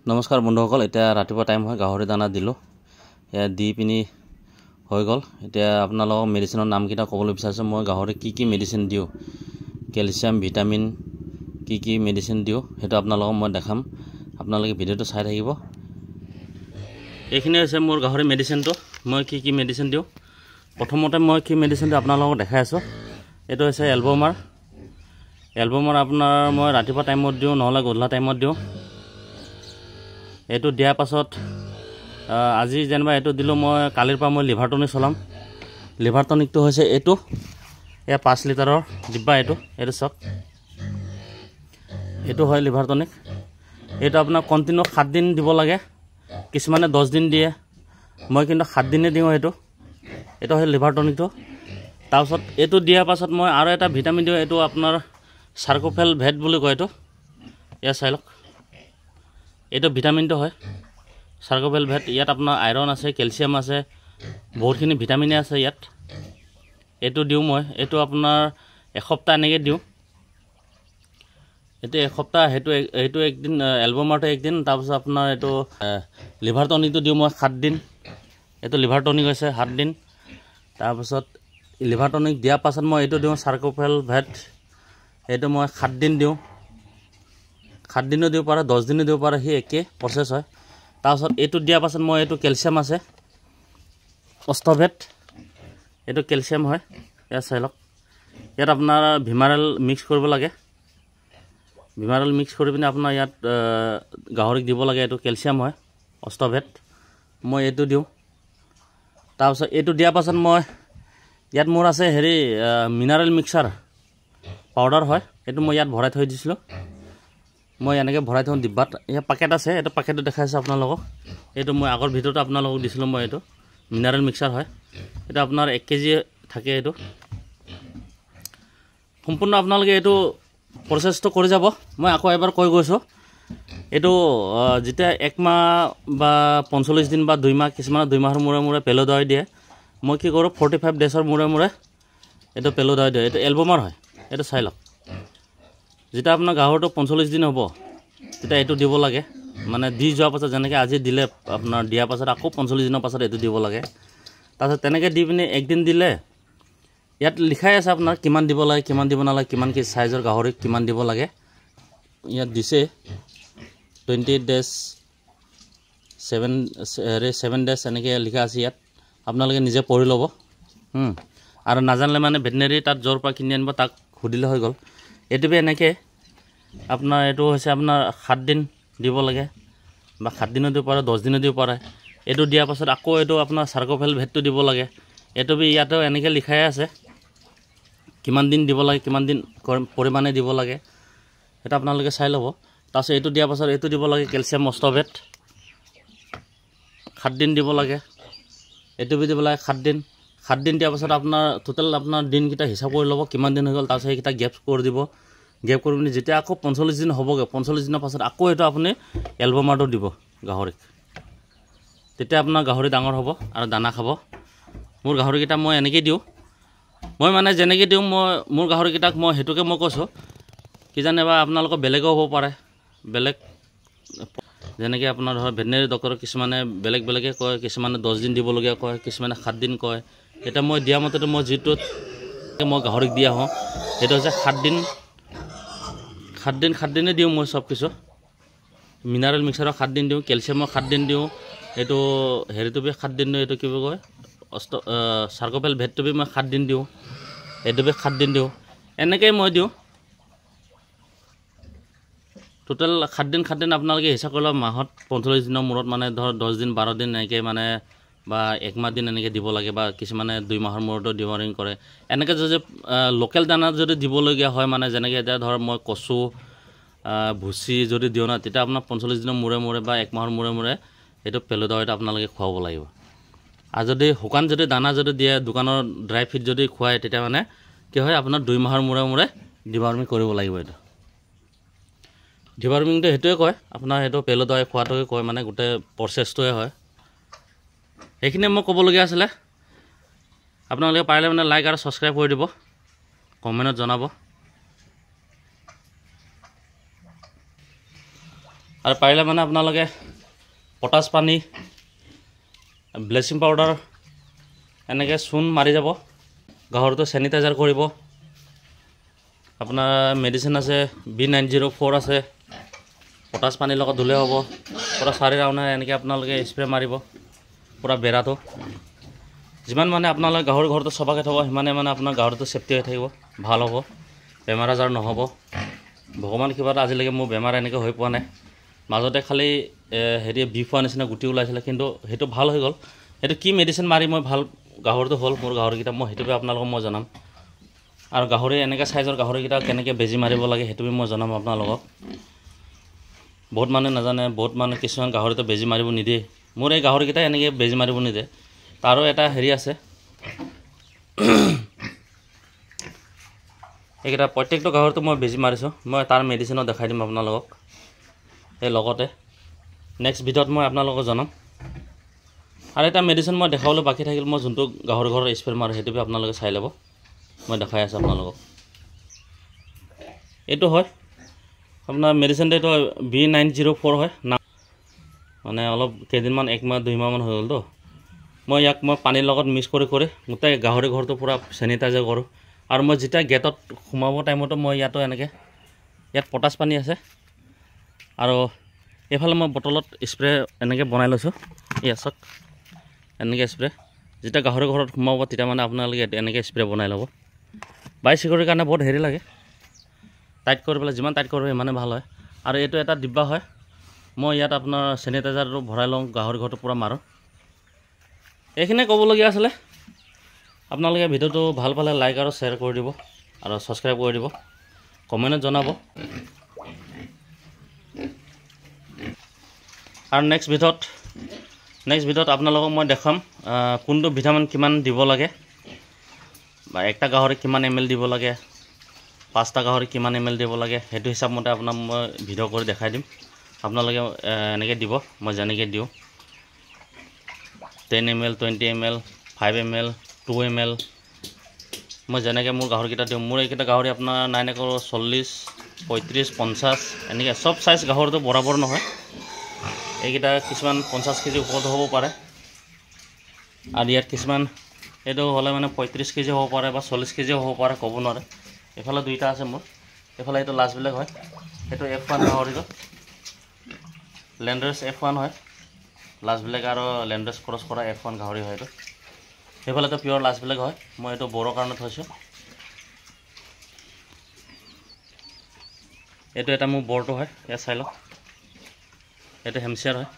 নমস্কাৰ বন্ধুসকল, এতিয়া ৰাতিপুৱা টাইম হয়, গাহৰি দানা দিলোঁ। এয়া দি পিনি হৈ গ'ল। এতিয়া আপোনালোকক মেডিচিনৰ নামকেইটা ক'বলৈ বিচাৰিছোঁ। মই গাহৰি কি মেডিচিন দিওঁ, কেলছিয়াম, ভিটামিন কি মেডিচিন দিওঁ, সেইটো আপোনালোকক মই দেখাম। আপোনালোকে ভিডিঅ'টো চাই থাকিব। এইখিনি হৈছে মোৰ গাহৰি মেডিচিনটো। মই কি মেডিচিন দিওঁ, প্ৰথমতে মই কি মেডিচিন দিওঁ আপোনালোকক দেখাই আছোঁ। এইটো হৈছে এলবমাৰ। আপোনাৰ মই ৰাতিপুৱা টাইমত দিওঁ, নহ'লে গধূলা টাইমত দিওঁ। এইটো দিয়াৰ পাছত আজি যেনিবা এইটো দিলোঁ, মই কালিৰ পৰা মই লিভাৰ টনিক চলাম। লিভাৰ টনিকটো হৈছে এইটো, এয়া 5 লিটাৰৰ ডিব্বা। এইটো চাওক, এইটো হয় লিভাৰ টনিক। এইটো আপোনাৰ কণ্টিনিউ 7 দিন দিব লাগে। কিছুমানে 10 দিন দিয়ে, মই কিন্তু 7 দিনে দিওঁ। এইটো হয় লিভাৰ টনিকটো। তাৰপিছত এইটো দিয়াৰ পাছত মই আৰু এটা ভিটামিন দিওঁ। এইটো আপোনাৰ চাৰ্কোফেল ভেট বুলি কয়। এয়া চাই লওক, এইটো ভিটামিনটো হয় চাৰ্কোফেল ভেট। ইয়াত আপোনাৰ আইৰণ আছে, কেলছিয়াম আছে, বহুতখিনি ভিটামিনে আছে ইয়াত। এইটো দিওঁ মই। এইটো আপোনাৰ এসপ্তাহ এনেকৈ দিওঁ। এইটো এসপ্তাহ, সেইটো একদিন, এলবমাৰটো একদিন। তাৰপিছত আপোনাৰ এইটো লিভাৰ টনিকটো দিওঁ মই 7 দিন। এইটো লিভাৰ টনিক হৈছে 7 দিন। তাৰপিছত লিভাৰ টনিক দিয়াৰ পাছত মই এইটো দিওঁ চাৰ্কোফেল ভেট। এইটো মই 7 দিন দিওঁ। 7 দিনো দিব পাৰে, 10 দিনো দিব পাৰে, সেই একেই প্ৰচেছ হয়। তাৰপিছত এইটো দিয়াৰ পাছত মই এইটো কেলছিয়াম আছে, অষ্টভেট। এইটো কেলছিয়াম হয়। এয়া চাই লওক, ইয়াত আপোনাৰ ভিমাৰেল মিক্স কৰিব লাগে। ভিমাৰেল মিক্স কৰি পিনে আপোনাৰ ইয়াত গাহৰিক দিব লাগে। এইটো কেলছিয়াম হয়, অষ্টভেট। মই এইটো দিওঁ। তাৰপিছত এইটো দিয়াৰ পাছত মই ইয়াত মোৰ আছে মিনাৰেল মিক্সাৰ পাউডাৰ হয়। এইটো মই ইয়াত ভৰাই থৈ দিছিলোঁ। মই এনেকৈ ভৰাই থওঁ ডিব্বাত। ইয়াত পেকেট আছে, এইটো পেকেটটো দেখাইছোঁ আপোনালোকক। এইটো মই আগৰ ভিডিঅ'ত আপোনালোকক দিছিলোঁ। মই এইটো মিনাৰেল মিক্সাৰ হয়। এইটো আপোনাৰ 1 কেজি থাকে। এইটো সম্পূৰ্ণ আপোনালোকে এইটো প্ৰচেছটো কৰি যাব। মই আকৌ এবাৰ কৈ গৈছোঁ, এইটো যেতিয়া 1 মাহ বা 45 দিন বা 2 মাহ, কিছুমানে 2 মাহৰ মূৰে পেলো দৱাই দিয়ে। মই কি কৰোঁ, 45 ডেজৰ মূৰে এইটো পেলো দৱাই দিওঁ। এইটো এলবমাৰ হয়। এইটো চাই লওক, যেতিয়া আপোনাৰ গাহৰিটো 45 দিন হ'ব, তেতিয়া এইটো দিব লাগে। মানে দি যোৱাৰ পাছত, যেনেকৈ আজি দিলে, আপোনাৰ দিয়াৰ পাছত আকৌ 45 দিনৰ পাছত এইটো দিব লাগে। তাৰপিছত তেনেকৈ দি পিনি একদিন দিলে, ইয়াত লিখাই আছে আপোনাৰ কিমান দিব লাগে, কিমান দিব নালাগে, কিমান কি চাইজৰ গাহৰিক কিমান দিব লাগে। ইয়াত দিছে 28 ডেজ, 7 ডেজ এনেকৈ লিখা আছে ইয়াত। আপোনালোকে নিজে পঢ়ি ল'ব। আৰু নাজানিলে মানে ভেটেনেৰী তাত য'ৰ পৰা কিনি আনিব, তাক সুধিলে হৈ গ'ল। এইটো এনেকৈ আপোনাৰ এইটো হৈছে আপোনাৰ 7 দিন দিব লাগে, বা 7 দিনো দিব পাৰে, 10 দিনো দিব পাৰে। এইটো দিয়াৰ পাছত আকৌ এইটো আপোনাৰ চাৰ্কোফেল ভেটটো দিব লাগে। এইটো ইয়াতেও এনেকৈ লিখাই আছে কিমান দিন দিব লাগে, কিমান দিন পৰিমাণে দিব লাগে। সেইটো আপোনালোকে চাই ল'ব। তাৰপিছত এইটো দিয়াৰ পাছত এইটো দিব লাগে কেলছিয়াম অষ্টভেট, 7 দিন দিব লাগে। এইটো দিব লাগে 7 দিন। 7 দিন দিয়াৰ পাছত আপোনাৰ টোটেল আপোনাৰ দিনকেইটা হিচাপ কৰি ল'ব, কিমান দিন হৈ গ'ল। তাৰপিছত সেইকেইটা গেপ কৰি দিব। গেপ কৰি পিনি যেতিয়া আকৌ 45 দিন হ'বগৈ, 45 দিনৰ পাছত আকৌ এইটো আপুনি এলবমাৰটো দিব গাহৰিক। তেতিয়া আপোনাৰ গাহৰি ডাঙৰ হ'ব আৰু দানা খাব। মোৰ গাহৰিকেইটা মই এনেকৈ দিওঁ। মই মানে যেনেকৈ দিওঁ, মোৰ গাহৰিকেইটাক মই সেইটোকে মই কৈছোঁ। কিজানি বা আপোনালোকৰ বেলেগো হ'ব পাৰে, বেলেগ। যেনেকৈ আপোনাৰ ধৰক ভেটেনেৰী ডক্টৰ কিছুমানে বেলেগে কয়, কিছুমানে 10 দিন দিবলগীয়া কয়, কিছুমানে 7 দিন কয়। এতিয়া মই দিয়া মতেতো মই যিটোত মই গাহৰিক দি আহোঁ, সেইটো হৈছে 7 দিন। 7 দিনে দিওঁ মই চব কিছু। মিনাৰেল মিক্সাৰৰ 7 দিন দিওঁ, কেলছিয়ামৰ 7 দিন দিওঁ। এইটো হেৰিটো 7 দিন দিওঁ। এইটো কি বুলি কয়, চাৰ্কোফেল ভেটটো মই 7 দিন দিওঁ। এইটো 7 দিন দিওঁ। এনেকৈয়ে মই দিওঁ। টোটেল 7 দিন আপোনালোকে হিচাপ কৰি লওক। মাহত 45 দিনৰ মূৰত মানে ধৰক 10 দিন 12 দিন এনেকৈ মানে, বা 1 মাহ দিন এনেকৈ দিব লাগে, বা কিছুমানে 2 মাহৰ মূৰতো ডিৱাৰিং কৰে। এনেকৈ যদি লোকেল দানাত যদি দিবলগীয়া হয়, মানে যেনেকৈ এতিয়া ধৰক মই কচু, ভুচি যদি দিওঁ না, তেতিয়া আপোনাৰ 45 দিনৰ মূৰে বা 1 মাহৰ মূৰে এইটো পেলো দৱাইটো আপোনালোকে খুৱাব লাগিব। আৰু যদি শুকান যদি দানা যদি দিয়ে, দোকানৰ ড্ৰাই ফিড যদি খুৱায়, তেতিয়া মানে কি হয়, আপোনাৰ 2 মাহৰ মূৰে ডিৱাৰ্মিং কৰিব লাগিব। এইটো ডিৱাৰ্মিংটো সেইটোৱে কয়, আপোনাৰ সেইটো পেলো দৱাই খোৱাটোৱে কয়, মানে গোটেই প্ৰচেছটোৱে হয়। সেইখিনিয়ে মই ক'বলগীয়া আছিলে। আপোনালোকে পাৰিলে মানে লাইক আৰু ছাবস্ক্ৰাইব কৰি দিব, কমেণ্টত জনাব। আৰু পাৰিলে মানে আপোনালোকে পটাছ পানী ব্লিচিং পাউডাৰ এনেকৈ চূণ মাৰি যাব গাহৰিটো চেনিটাইজাৰ কৰিব আপোনাৰ মেডিচিন আছে B904 আছে পটাছ পানীৰ লগত ধুলে হ'ব পুৰা 4 ৰাউণ্ডে এনেকৈ আপোনালোকে স্প্ৰে মাৰিব পুৰা বেৰাটো যিমান মানে আপোনালোকে গাহৰি ঘৰটো চফাকৈ থ'ব সিমানে মানে আপোনাৰ গাহৰিটো চেফটি হৈ থাকিব ভাল হ'ব বেমাৰ আজাৰ নহ'ব ভগৱান কিবা এটা আজিলৈকে মোৰ বেমাৰ এনেকৈ হৈ পোৱা নাই মাজতে খালি হেৰি বিষ হোৱা নিচিনা গুটি ওলাইছিলে কিন্তু সেইটো ভাল হৈ গ'ল সেইটো কি মেডিচিন মাৰি মই ভাল গাহৰিটো হ'ল মোৰ গাহৰিকেইটা মই সেইটোকে আপোনালোকক মই জনাম আৰু গাহৰি এনেকৈ চাইজৰ গাহৰিকেইটা কেনেকৈ বেজী মাৰিব লাগে সেইটোৱে মই জনাম আপোনালোকক বহুত মানুহে নাজানে বহুত মানুহ কিছুমান গাহৰিটো বেজী মাৰিব নিদিয়ে মোৰ এই গাহৰিকেইটা এনেকৈ বেজী মাৰিব নিদিয়ে তাৰো এটা হেৰি আছে এইকেইটা প্ৰত্যেকটো গাহৰিটো মই বেজী মাৰিছোঁ মই তাৰ মেডিচিনো দেখাই দিম আপোনালোকক এই লগতে নেক্সট ভিডিঅ'ত মই আপোনালোকক জনাম আৰু এটা মেডিচিন মই দেখাবলৈ বাকী থাকিল মই যোনটো গাহৰি ঘৰৰ স্প্ৰে মাৰোঁ সেইটোকে আপোনালোকে চাই ল'ব মই দেখাই আছোঁ আপোনালোকক এইটো হয় আপোনাৰ মেডিচিনটো এইটো B904 হয় না মানে অলপ কেইদিনমান 1 মাহ 2 মাহমান হৈ গ'লতো মই ইয়াক মই পানীৰ লগত মিক্স কৰি গোটেই গাহৰি ঘৰটো পূৰা চেনিটাইজাৰ কৰোঁ আৰু মই যেতিয়া গেটত সোমাব টাইমতো মই ইয়াত পটাছ পানী আছে আৰু এইফালে মই বটলত স্প্ৰে এনেকৈ বনাই লৈছোঁ চাওক এনেকৈ স্প্ৰে যেতিয়া গাহৰি ঘৰত সোমাব তেতিয়া মানে আপোনালোকে এনেকৈ স্প্ৰে বনাই ল'ব বাই চিকিউৰিটিৰ কাৰণে বহুত হেৰি লাগে টাইট কৰি পেলাই যিমান টাইট কৰিব সিমানে ভাল হয় আৰু এইটো এটা ডিব্বা হয় মই ইয়াত আপোনাৰ চেনিটাইজাৰটো ভৰাই লওঁ গাহৰি ঘৰটো পূৰা মাৰোঁ এইখিনিয়ে ক'বলগীয়া আছিলে আপোনালোকে ভিডিঅ'টো ভাল পালে লাইক আৰু শ্বেয়াৰ কৰি দিব আৰু ছাবস্ক্ৰাইব কৰি দিব কমেণ্টত জনাব আৰু নেক্সট ভিডিঅ'ত আপোনালোকক মই দেখাম কোনটো ভিটামিন কিমান দিব লাগে বা একটা গাহৰি কিমান ml দিব লাগে 5টা গাহৰি কিমান ml দিব লাগে সেইটো হিচাপমতে আপোনাক মই ভিডিঅ' কৰি দেখাই দিম আপোনালোকে এনেকৈ দিব মই যেনেকৈ দিওঁ 10 ml 20 ml 5 ml 2 ml মই যেনেকৈ মোৰ গাহৰিকেইটা দিওঁ মোৰ এইকেইটা গাহৰি আপোনাৰ 940 35 50 এনেকৈ চব চাইজ গাহৰিটো বৰাবৰ নহয় এইকেইটা কিছুমান 50 কেজি ওপৰত হ'ব পাৰে আৰু ইয়াত কিছুমান এইটো হ'লে মানে 35 কেজি হ'ব পাৰে বা 40 কেজি হ'ব পাৰে ক'ব নোৱাৰে এফালে দুইটা আছে মোৰ এফালে এইটো লাষ্টবিলাক হয় এইটো F1 গাহৰিটো লেণ্ডাৰ্ছ F1 হয় লাষ্টবিলাক আৰু লেণ্ডাৰ্ছ ক্ৰছ কৰা F1 গাহৰি হয় এইটো সেইফালেতো পিয়ৰ লাষ্টবিলাক হয় মই এইটো বড়োৰ কাৰণে থৈছোঁ এইটো এটা মোৰ বৰটো হয় ইয়াত চাই লওক এইটো হেমচিয়াৰ হয়